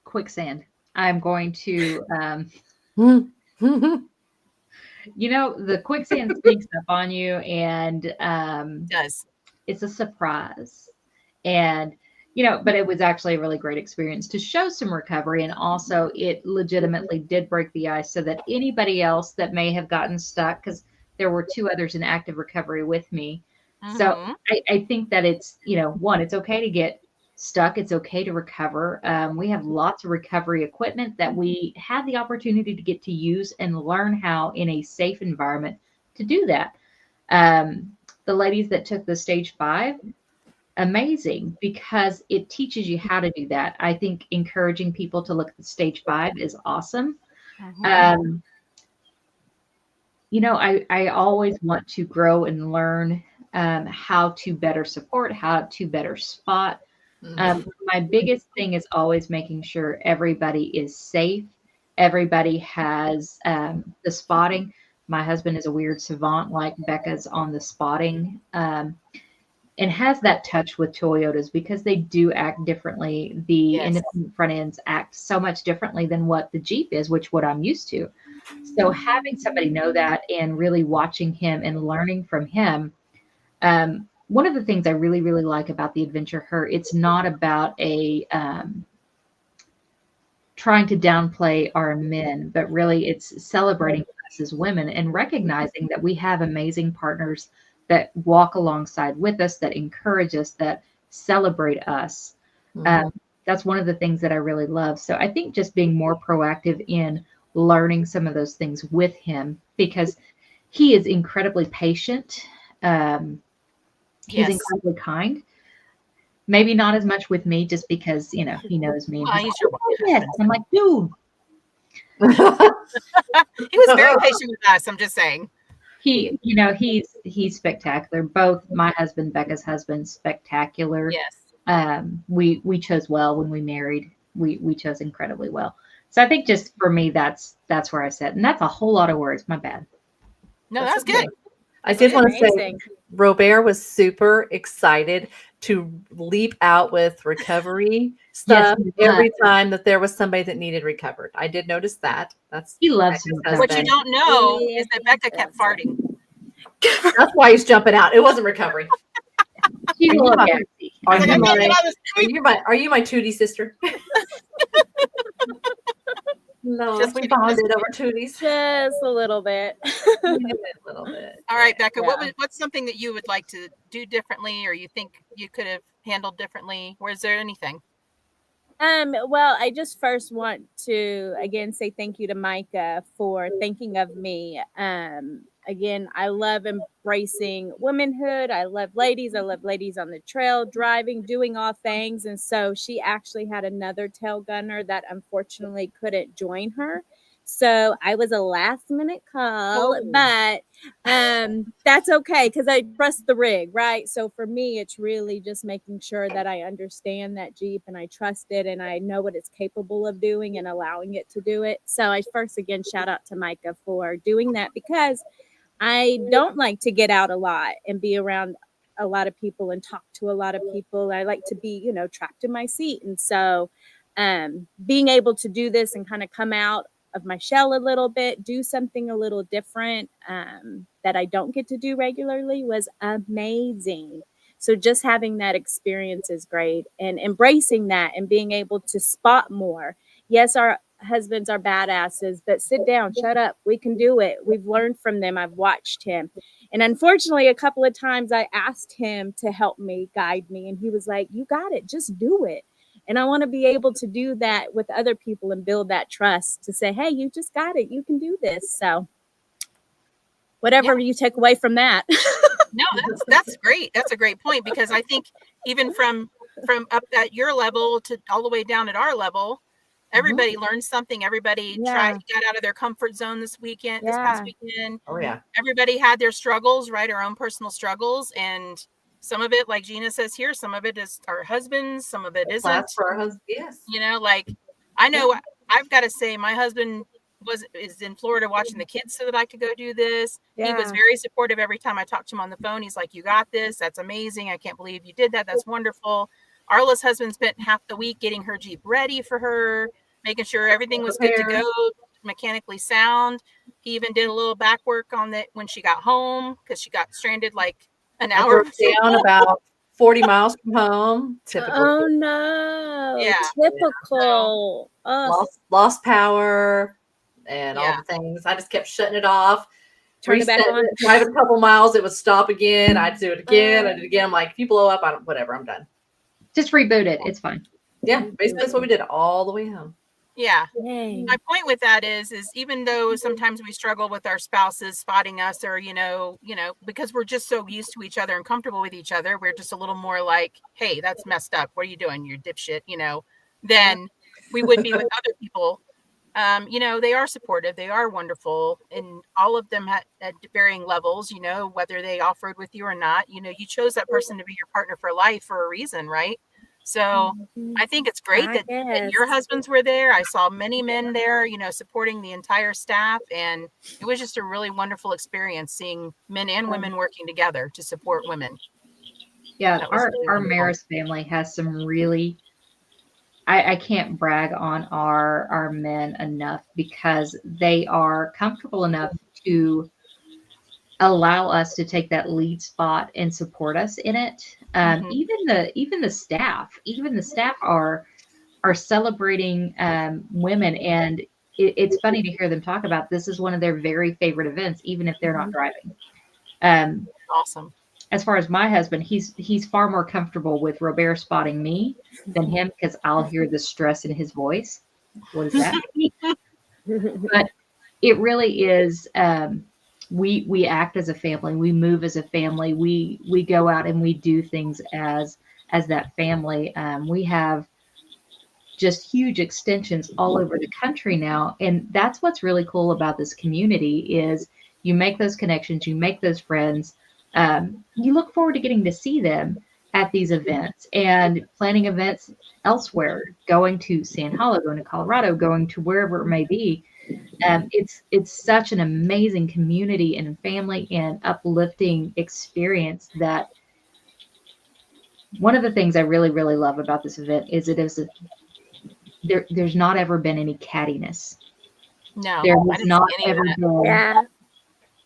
Quicksand. I'm going to, Mm-hmm. the quicksand sneaks up on you and Does. it's a surprise. And, but it was actually a really great experience to show some recovery. And also it legitimately did break the ice so that anybody else that may have gotten stuck, because there were 2 others in active recovery with me. So Mhm. I think that it's, one, it's okay to get stuck. It's okay to recover. We have lots of recovery equipment that we had the opportunity to get to use and learn how in a safe environment to do that. The ladies that took the stage 5, amazing, because it teaches you how to do that. I think encouraging people to look at the stage 5 is awesome. Mhm. I always want to grow and learn how to better support, how to better spot. My biggest thing is always making sure everybody is safe. Everybody has the spotting. My husband is a weird savant like Becca's on the spotting and has that touch with Toyotas because they do act differently. The Yes. independent front ends act so much differently than what the Jeep is, which what I'm used to. So having somebody know that and really watching him and learning from him, one of the things I really, really like about the AdventureHER, it's not about trying to downplay our men, but really it's celebrating us as women and recognizing that we have amazing partners that walk alongside with us, that encourage us, that celebrate us. That's one of the things that I really love. So I think just being more proactive in learning some of those things with him, because he is incredibly patient. He's Yes. incredibly kind. Maybe not as much with me, just because he knows me. And Well, he's he's like, your "Oh, yes." I'm like, dude, He was very patient with us. I'm just saying. he's spectacular. Both my husband, Becca's husband, spectacular. Yes. We chose well when we married. We chose incredibly well. So I think just for me, that's where I sit, and that's a whole lot of words. My bad. No, that's good. I did want to say, Amazing. Robert was super excited to leap out with recovery stuff every time that there was somebody that needed recovered. I did notice that. He loves his What you husband. don't know is that Becca kept farting. That's why he's jumping out. It wasn't recovery. She's a little Are gassy. Are you my Tootie sister? No, Just we kidding. bonded over Tooties. Just a little bit. A little bit. All right, Becca, Yeah. what's something that you would like to do differently, or you think you could have handled differently? Or is there anything? Well, I just first want to again say thank you to Micah for thinking of me. Again, I love embracing womanhood. I love ladies. I love ladies on the trail, driving, doing all things. And so she actually had another tail gunner that unfortunately couldn't join her. So I was a last minute call, but that's okay because I trust the rig, right? So for me, it's really just making sure that I understand that Jeep and I trust it and I know what it's capable of doing and allowing it to do it. So I first again shout out to Micah for doing that because I don't like to get out a lot and be around a lot of people and talk to a lot of people. I like to be, trapped in my seat. And so being able to do this and kind of come out of my shell a little bit, do something a little different that I don't get to do regularly was amazing. So just having that experience is great and embracing that and being able to spot more. Yes, our husbands are badasses, but sit down, shut up. We can do it. We've learned from them. I've watched him. And unfortunately, a couple of times I asked him to help me, guide me. And he was like, you got it. Just do it. And I want to be able to do that with other people and build that trust to say, hey, you just got it. You can do this. So whatever you take away from that. No, that's great. That's a great point, because I think even from up at your level to all the way down at our level, everybody learned something. Everybody got out of their comfort zone this past weekend. Oh yeah. Everybody had their struggles, right? Our own personal struggles. And some of it, like Gina says here, some of it is our husbands, some of it isn't. For our husband, yes. I know I've got to say my husband is in Florida watching the kids so that I could go do this. Yeah. He was very supportive every time I talked to him on the phone. He's like, you got this. That's amazing. I can't believe you did that. That's wonderful. Arla's husband spent half the week getting her Jeep ready for her, making sure everything was good to go, mechanically sound. He even did a little back work on that when she got home, because she got stranded like an hour down about 40 miles from home. Typical. Oh no. Yeah. Typical. Lost power and all the things. I just kept shutting it off. Turn it back on. Drive a couple miles, it would stop again. I'd do it again. I did it again. I'm like, if you blow up, whatever, I'm done. Just reboot it. It's fine. Yeah, basically that's what we did all the way home. Yeah. Yay. My point with that is even though sometimes we struggle with our spouses spotting us, or, because we're just so used to each other and comfortable with each other, we're just a little more like, hey, that's messed up. What are you doing? You're dipshit, than we would be with other people. They are supportive. They are wonderful. And all of them at varying levels, whether they off-road with you or not, you you chose that person to be your partner for life for a reason, right? So I think it's great that your husbands were there. I saw many men there, supporting the entire staff. And it was just a really wonderful experience seeing men and women working together to support women. Yeah, our Merus family has some really, I can't brag on our men enough, because they are comfortable enough to allow us to take that lead spot and support us in it. Even the staff are celebrating women, and it's funny to hear them talk about this is one of their very favorite events, even if they're not driving. Awesome. As far as my husband, he's far more comfortable with Robert spotting me than him, because I'll hear the stress in his voice. What is that? But it really is. We act as a family. We move as a family. We go out and we do things as as that family. We have just huge extensions all over the country now. And that's what's really cool about this community is you make those connections, you make those friends. You look forward to getting to see them at these events and planning events elsewhere, going to San Hollow, going to Colorado, going to wherever it may be. It's such an amazing community and family and uplifting experience that one of the things I really, really love about this event is there's not ever been any cattiness. No, There I has didn't not see any of ever that. been. Yeah.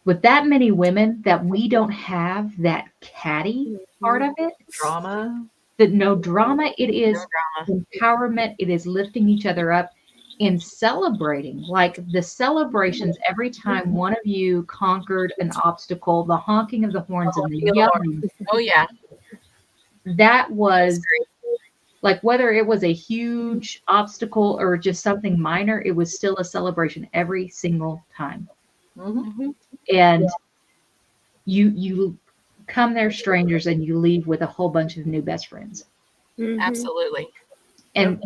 With that many women that we don't have that catty part of it. Drama. No drama. It is No drama. empowerment. It is lifting each other up and celebrating. Like the celebrations every time one of you conquered an obstacle, the honking of the horns and the yelling. Oh yeah. That was like whether it was a huge obstacle or just something minor, it was still a celebration every single time. Mm-hmm. And you come there strangers and you leave with a whole bunch of new best friends. Mhm. Absolutely. And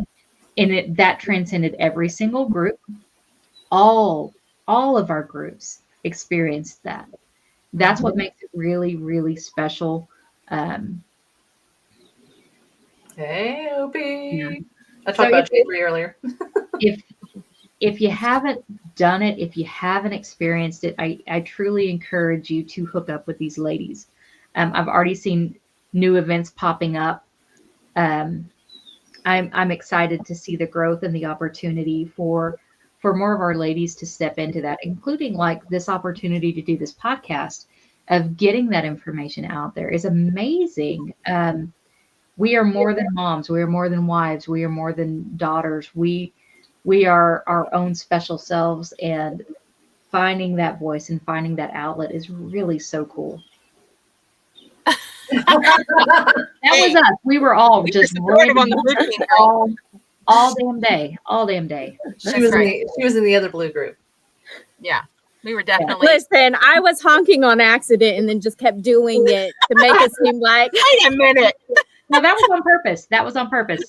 that transcended every single group. All of our groups experienced that. That's what makes it really, really special. Hey, Opie. Yeah. I talked about Jeffrey earlier. If you haven't done it, if you haven't experienced it, I truly encourage you to hook up with these ladies. I've already seen new events popping up. I'm excited to see the growth and the opportunity for more of our ladies to step into that, including like this opportunity to do this podcast of getting that information out there is amazing. We are more than moms. We are more than wives. We are more than daughters. We are our own special selves, and finding that voice and finding that outlet is really so cool. That was us. We were all just supportive on the blue team, girl. all damn day. All damn day. She was in the other blue group. Yeah. We were definitely. Listen, I was honking on accident and then just kept doing it to make it seem like. Wait a minute. No, that was on purpose. That was on purpose.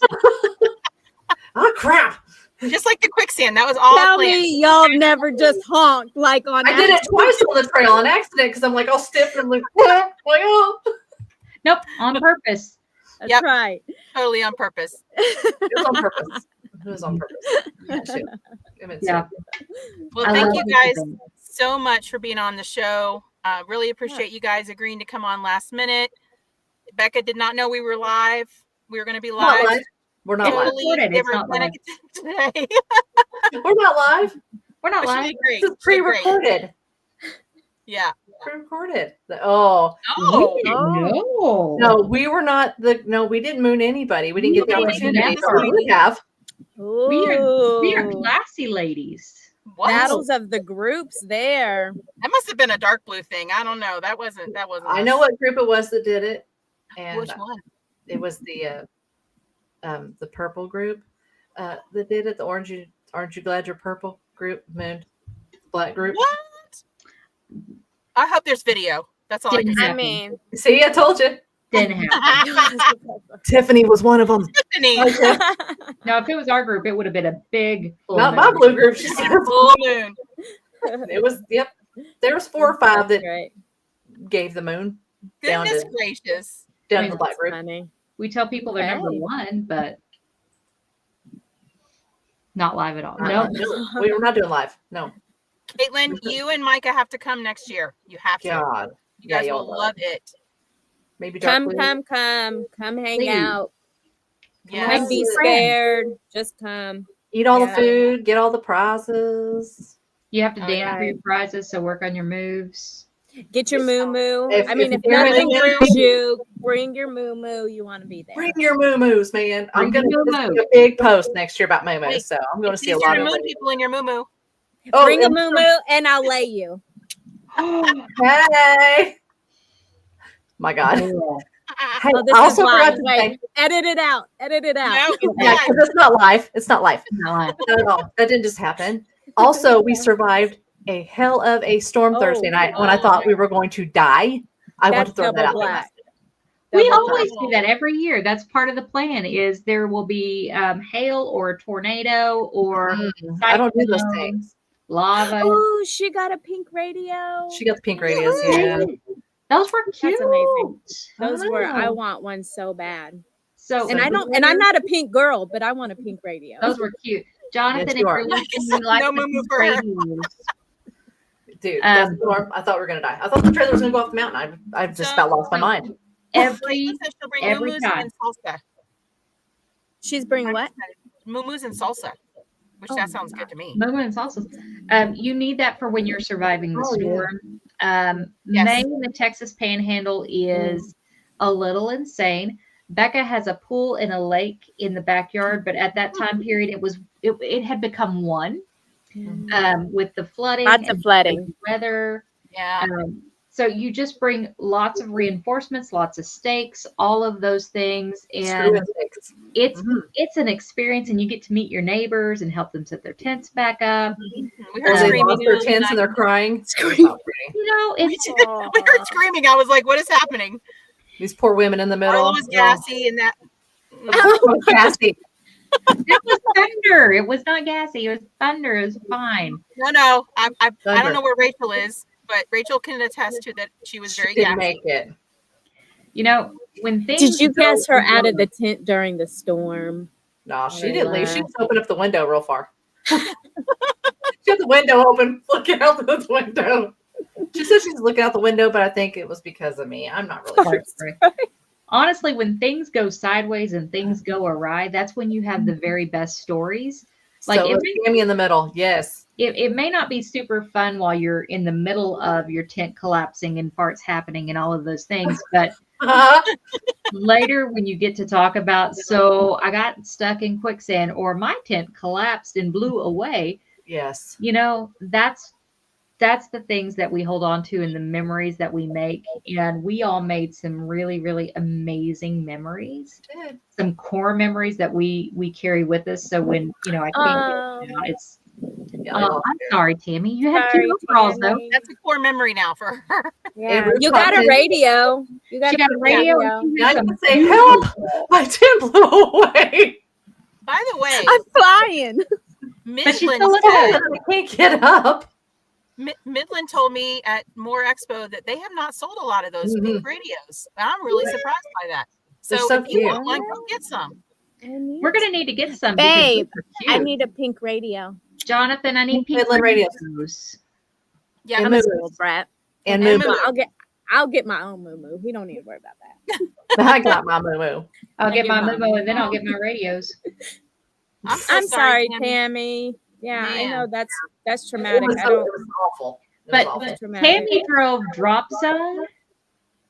Oh crap! Just like the quicksand. That was all Tell planned. me y'all never just honked like on I did it accident. twice on the trail on accident because I'm like all stiff and I'm like, what? Like, oh. Nope, on purpose. That's Yep. right. Totally on purpose. It was on purpose. It was on purpose. Yeah. Shoot. I meant to. Yeah. Well, I thank love you this guys event. so much for being on the show. Really appreciate you guys agreeing to come on last minute. Becca did not know we were live. We were going to be Not live. live. We're not live. Totally Recorded. give It's her not panic attack today. We're not live. We're not But she live. did great. This is She did great. pre-recorded. Yeah. Pre-recorded. Oh. Oh, No. No, we were not we didn't moon anybody. We didn't get the We would opportunity. never. So we would have. We are Ooh. classy ladies. what? Battles of the groups there. That must have been a dark blue thing. I don't know. That wasn't. I know what group it was that did it. And Which one? it was the purple group that did it. The aren't you glad you're purple group, moon, black group. What? I hope there's video. That's all I can Didn't say. I happen. mean, See, I told you. Didn't happen. Tiffany was one of them. Tiffany. Okay. Now, if it was our group, it would have been a big. full Not moon. my blue group. She said Full moon. it was. Yep. There was 4 or 5 that right. gave the moon down Goodness to gracious. down to the black group. Funny. We tell people they're number Hey. 1, but not live at all. No, No. we were not doing live. No. Caitlin, you and Micah have to come next year. You have to. God. You guys Yeah, will y'all love it. Maybe dark Come, blue. come hang Please. out. Yes. Don't be Friends. scared. Just come. Eat all Yeah. the food. Get all the prizes. You have to Oh, dance yeah. for your prizes, so work on your moves. Get your moo moo. If- I mean, if if you're nothing in the brings you, bring your moo moo. You want to be there. Bring your moo-moos, man. I'm Bring going your to moo-moo. do a big post next year about moo-moos, Wait, so I'm going to It's see a easier lot to of moon it. people in your moo-moo. Oh, Bring a and- moo moo and I'll lay you. Hey. My God. Cool. Hey, Oh, this I is also forgot live. to Wait, say, edit it out. Edit it out. No, it's yeah, not. because it's not live. It's not live. Not live. Not at all. That didn't just happen. Also, we survived a hell of a storm Oh, Thursday night when I thought we were going to die. I want to That's throw that double out there. black. We Double always trouble. do that every year. That's part of the plan. Is there will be hail or a tornado or I don't do those cyclone, things. lava. Oh, she got a pink radio. She got the pink radios. Yeah. Those were cute. That's amazing. Those were. Oh. I want one so bad. So And I don't. And I'm not a pink girl, but I want a pink radio. those were cute. Jonathan, Yes, if you are. you're listening, we like No the moo-moo pink for her. radios. Dude, that's warm. I thought we were gonna die. I thought the trailer was gonna go off the mountain. I just about lost my mind. Every She said she'll bring every muumuus time. and salsa. She's bringing what? Muumuus and salsa, which Oh that my sounds good to me. Momo and salsa. You need that for when you're surviving the Oh, yeah. storm. Yes. May in the Texas Panhandle is a little insane. Becca has a pool and a lake in the backyard, but at that time period, it had become one with the flooding, Lots of and flooding. the weather. Yeah. So you just bring lots of reinforcements, lots of stakes, all of those things, Screw and it, sticks. it's an experience, and you get to meet your neighbors and help them set their tents back up. We Or heard they screaming. lost their tents and they're crying. It's not pretty. You know, it's We heard screaming. I was like, "What is happening?" These poor women in the middle. Arla was gassy, and that. Oh, gassy. it was thunder. It was not gassy. It was thunder. It was fine. No. I don't Thunder. know where Rachel is, but Rachel can attest to that. She was very She didn't gassy. make it. You know, when things Did you go guess her out of wrong- the tent during the storm? No, she didn't leave. She just opened up the window real far. She had the window open, looking out the window. She said she's looking out the window, but I think it was because of me. I'm not really sure. Honestly, when things go sideways and things go awry, that's when you have the very best stories. Like, So it it was Tammy in the middle. Yes. It may not be super fun while you're in the middle of your tent collapsing and farts happening and all of those things, but later when you get to talk about, so I got stuck in quicksand or my tent collapsed and blew away, Yes. you know, that's the things that we hold on to and the memories that we make. And we all made some really, really amazing memories, some core memories that we carry with us. So when, you know, I can't get it out, it's, I'm sorry, Tammy, you had Sorry, cute overalls though. Tammy. That's a core memory now for her. Yeah. Ruth You got a Hudson- radio. You got She got a radio. Now you can say, help! My tent blew away. By the way, I'm flying. But she's Midland still said, alive. I can't get up. Midland told me at More Expo that they have not sold a lot of those pink radios. I'm really surprised by that. They're So, so if you cute. want one, go get some. We're gonna need to get some. Babe, because they're I cute. need a pink radio. Jonathan, I need pink Midland radios. radios. Yeah, And I'm a Moo-moos. spoiled brat. And And moo. Moo-moo. I'll get my own moo. We don't need to worry about that. I got my moo. I'll get get my mine. Momo and then I'll get my radios. I'm so I'm sorry, Tammy. Tammy. Yeah, I Man. know that's It traumatic. was, I don't. it was awful. It But- was awful. That's traumatic. Tammy drove drop zone.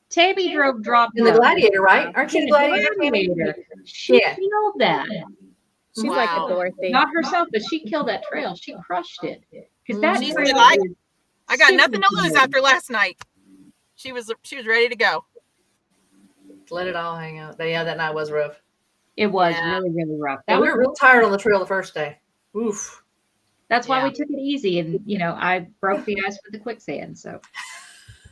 Tammy drove drop In the zone. Gladiator, right? Aren't you In the the Gladiator? Tammy? Gladiator. She Yeah. killed that. She's like Wow. a Dorothy. Not herself, but she killed that trail. She crushed it. Because that She's trail like, is I got super nothing to lose good. after last night. She was ready to go. Let it all hang out. But yeah, that night was rough. It was Yeah. really, really rough. And That we was, were real tired on the trail the first day. Oof. that's why Yeah. we took it easy. And, you know, I broke the ice with the quicksand. So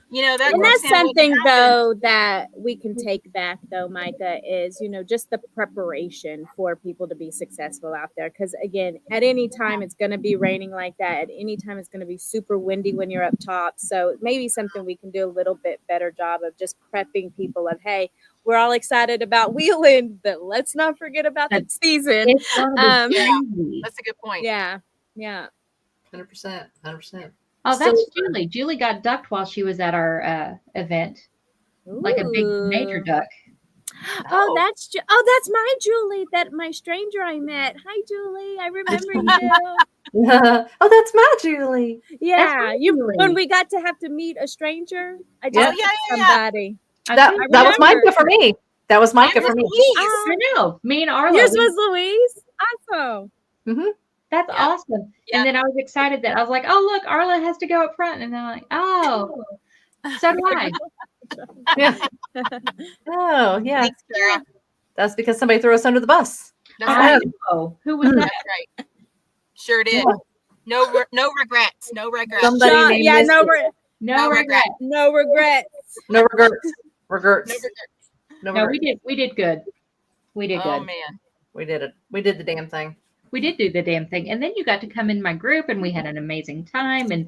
You know that. And that's quicksand something wouldn't happen. though that we can take back though, Micah, is just the preparation for people to be successful out there. Because again, at any time it's going to be raining like that. At any time it's going to be super windy when you're up top. So maybe something we can do a little bit better job of just prepping people of, hey, we're all excited about wheeling, but let's not forget about the season. it's gonna be crazy. That's a good point. Yeah. 100%. 100%. Oh, that's Still- Julie. Julie got ducked while she was at our event, like a big major Ooh. duck. Oh, that's my Julie, that my stranger I met. Hi, Julie. I remember you. Oh, that's my Julie. Yeah, my you Julie. when we got to have to meet a stranger. I Yeah. just Yeah. somebody. That I was remember. Micah for me. That was Micah for me. I know. Me and Arla. Yours we- was Louise. Awesome. That's Yeah. awesome. Yeah. And then I was excited that I was like, oh, look, Arla has to go up front. And I'm like, oh, so do I. Yeah. Oh, yeah. Thanks, Kara. That's because somebody threw us under the bus. That's I right. know. Who was that? That's right. Sure did. No regrets. No regrets. Somebody John, named yeah, Misty. No regret. no regrets. No regrets. No Regrets. regrets. No, we did good. We did Oh good. man. We did it. We did the damn thing. We did do the damn thing. And then you got to come in my group and we had an amazing time. And,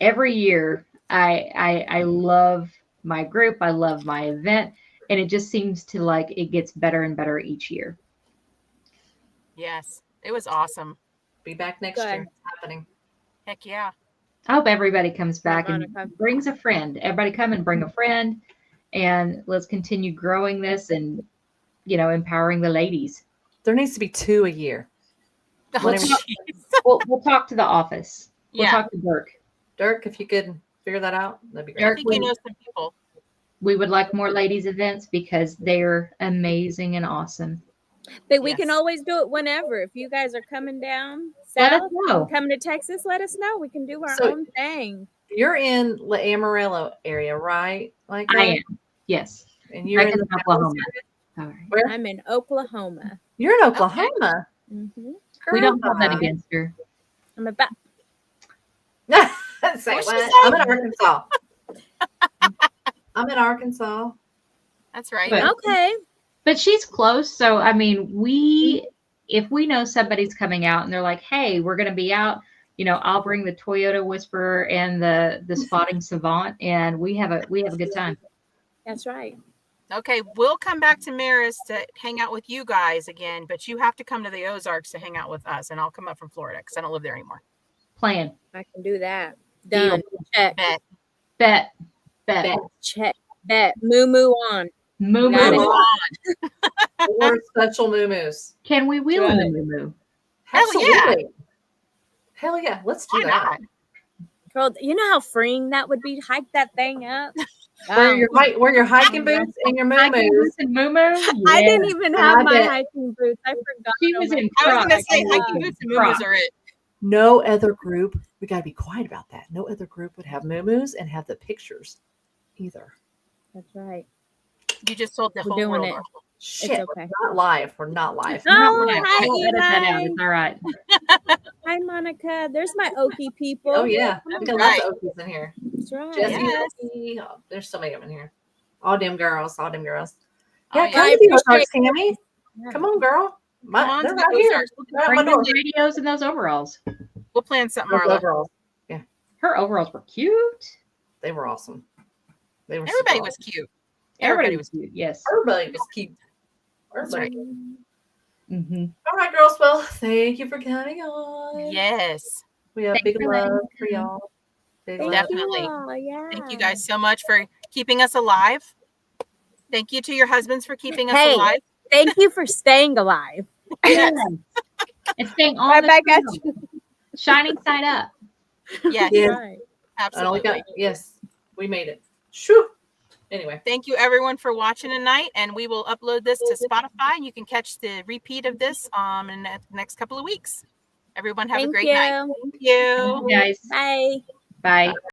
every year I love my group. I love my event. And it just seems to like it gets better and better each year. Yes. It was awesome. Be back next year. It's happening. Heck yeah. I hope everybody comes back and Monica. brings a friend. Everybody come and bring a friend. And let's continue growing this and, empowering the ladies. There needs to be 2 a year. Oh, Whatever. geez. We'll talk to the office. We'll Yeah. talk to Dirk. Dirk, if you could figure that out, that'd be great. I think you know some people. We would like more ladies events because they're amazing and awesome. But we can Yes. always do it whenever. If you guys are coming down Let us south, know. coming to Texas, let us know. We can do our So- own thing. You're in the Amarillo area, right? Like I am. Yes. And you're Back in in the Oklahoma. Dallas area? All right. Where? I'm in Oklahoma. You're in Oklahoma. hmm We don't Girl, hold that against her. I'm about. Say What'd what? she say? I'm in Arkansas. I'm in Arkansas. That's right. But- Okay. But she's close. So, I mean, if we know somebody's coming out and they're like, hey, we're going to be out, I'll bring the Toyota Whisperer and the Spotting Savant and we have a good time. That's right. Okay, we'll come back to Merus to hang out with you guys again, but you have to come to the Ozarks to hang out with us, and I'll come up from Florida because I don't live there anymore. Plan. I can do that. Done. Check. Bet. Bet. Check. Bet. Moo on. Moo Got moo. it. Or special moo-moos. Can we wheel in the Right. moo moo? Hell yeah. Absolutely. Hell yeah. Let's do Why that. not? Girl, you know how freeing that would be? Hike that thing up. Wear your hiking boots and your moo-moos. And moo moo? I didn't even have I my bet. hiking boots. I forgot. She Oh was my in I was Crocs. going to say I hiking was boots and in moo Crocs. are it. No other group, we got to be quiet about that. No other group would have moo-moos and have the pictures either. That's right. You just told the We're whole doing world. it. Arla. Shit, okay. we're not live. We're not live. Oh, We'll hi, edit that out. Eli. It's all right. Hi, Monica. There's my Okie people. Oh, yeah. I've got lots of Okies in here. That's right. Jesse, Yes. Okie. Oh, there's so many of them in here. All them girls. Oh, Yeah, yeah. come I to the Ozarks, appreciate Tammy. Yeah. Come on, girl. Come on They're to the right here. Ozarks. They're at my Bring door. those radios and those overalls. We'll plan something, Those Arla. overalls. Her overalls were cute. They were awesome. They were Everybody super was cute. Everybody was cute. Yes. awesome. Everybody was cute. That's Everybody. right. Mm-hmm. All right, girls. Well, thank you for coming on. Yes. We have Thanks big for letting love us for come. y'all. Big Thank love. Definitely. you all. Yeah. Thank you guys so much for keeping us alive. Thank you to your husbands for keeping us Hey. alive. Thank you for staying alive. Yes. And staying all Right the back at time. you. Shining side up. Yes, Yeah. Right. And all we absolutely. got, yes, we made it. Shoo. Anyway, Thank you everyone for watching tonight, and we will upload this to Spotify. You can catch the repeat of this in the next couple of weeks. Everyone have a Thank great you. night. Thank you. Guys. Bye. Bye.